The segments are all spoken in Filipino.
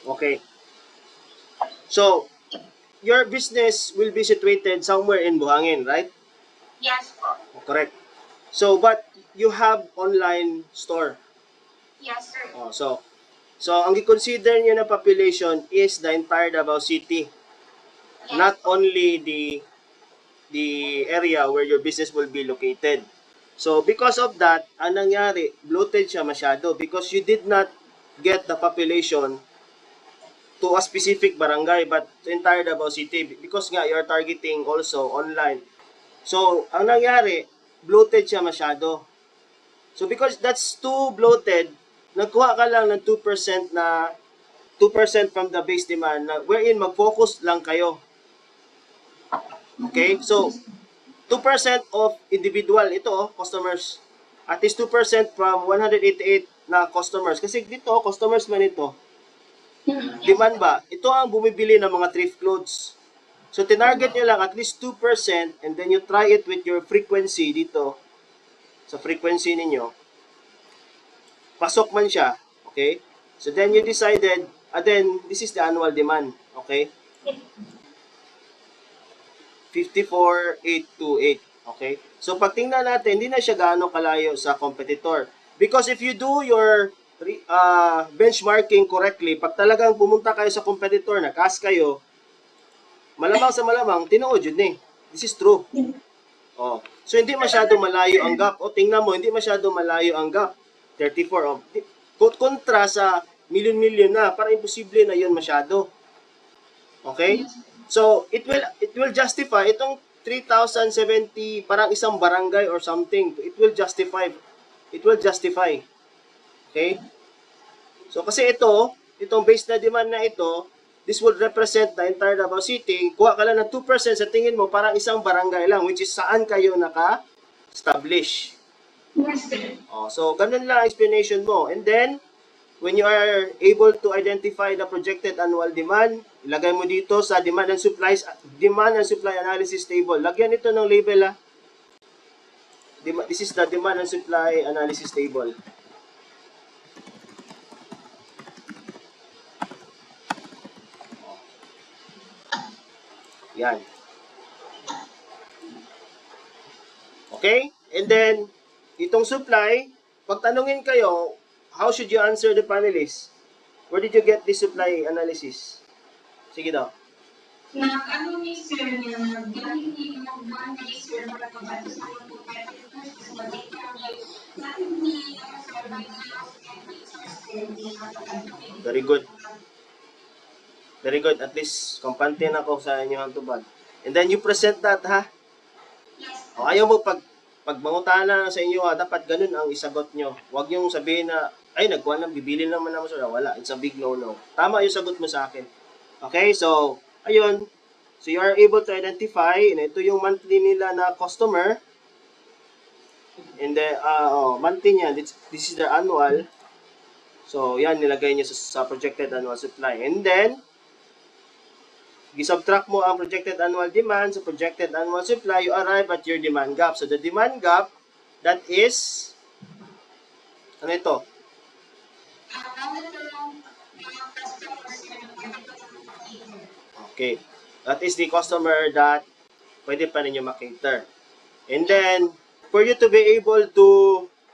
Okay. So, your business will be situated somewhere in Buhangin, right? Yes po. Correct. So, but you have online store. Yes, sir. So ang i-consider nyo na population is the entire Davao City, Yes not po. only the area where your business will be located. So because of that, ang nangyari, bloated siya masyado because you did not get the population to a specific barangay but the entire Davao City because nga you're targeting also online. So ang nangyari, bloated siya masyado. So because that's too bloated, nagkuha ka lang ng 2% na 2% from the base demand na wherein mag-focus lang kayo. Okay? So 2% of individual ito customers. At least 2% from 188 na customers. Kasi dito, customers man ito. Demand ba? Ito ang bumibili ng mga thrift clothes. So, tinarget nyo lang at least 2% and then you try it with your frequency dito. Sa frequency ninyo. Pasok man siya. Okay? So, then you decided, then this is the annual demand. Okay? 54,828. Okay? So, pag tingnan natin, hindi na siya gaano kalayo sa competitor. Because if you do your benchmarking correctly, pag talagang pumunta kayo sa competitor, nakas kayo, malamang sa malamang, tinuod yun eh. This is true. Oh. So, hindi masyado malayo ang gap. O, tingnan mo, hindi masyado malayo ang gap. 34. Oh. Kontra sa million-million na, parang imposible na yun masyado. Okay? So, it will justify itong 3,070 parang isang barangay or something. It will justify. Okay? So, kasi itong base na demand na ito, this would represent the entire Davao City. Kuha ka lang ng 2% sa tingin mo, parang isang barangay lang, which is saan kayo naka-establish. Yes, sir. So, ganun lang explanation mo. And then, when you are able to identify the projected annual demand, ilagay mo dito sa demand and supply analysis table. Lagyan ito ng label This is the demand and supply analysis table. Yan. Okay? And then, itong supply, pag tanungin kayo, how should you answer the panelists? Where did you get this supply analysis? Sige daw. Ano ni sir na galing ni one day sir para kabato sa mga competitors sa data natin ni survey na Very good. Very good. At least, kampante na ako sa inyo ang tubad. And then, you present that, ha? Yes. O, ayaw mo pag mangutana sa inyo, dapat ganun ang isagot nyo. Huwag yung sabihin na, ay, nagkuha lang, bibili naman naman sila. Wala. It's a big no-no. Tama yung sagot mo sa akin. Okay? So, ayun. So, you are able to identify, na ito yung monthly nila na customer. And then, monthly niya, this is their annual. So, yan, nilagay niyo sa projected annual supply. And then, subtract mo ang projected annual demand sa projected annual supply, you arrive at your demand gap. So, the demand gap, that is, ano ito? Okay. That is the customer that pwede pa ninyo makater. And then, for you to be able to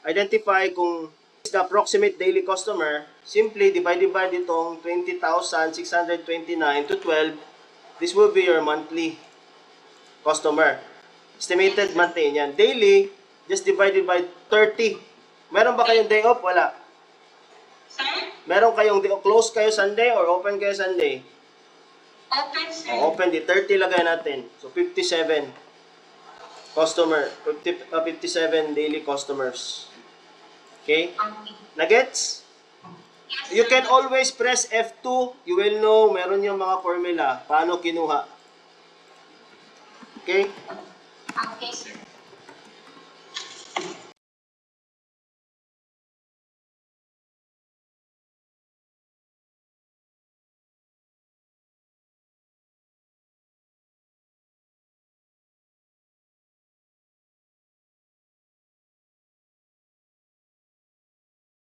identify kung the approximate daily customer, simply divide itong 20,629 to 12. This will be your monthly customer. Estimated monthly yan. Daily, just divided by 30. Meron ba kayong day off? Wala. Sir? Meron kayong day off? Close kayo Sunday or open kayo Sunday? Open, sir. Open, di 30 lagay natin. So, 57 customer. 57 daily customers. Okay? Nagets? You can always press F2. You will know, meron yung mga formula. Paano kinuha. Okay? Okay, sir.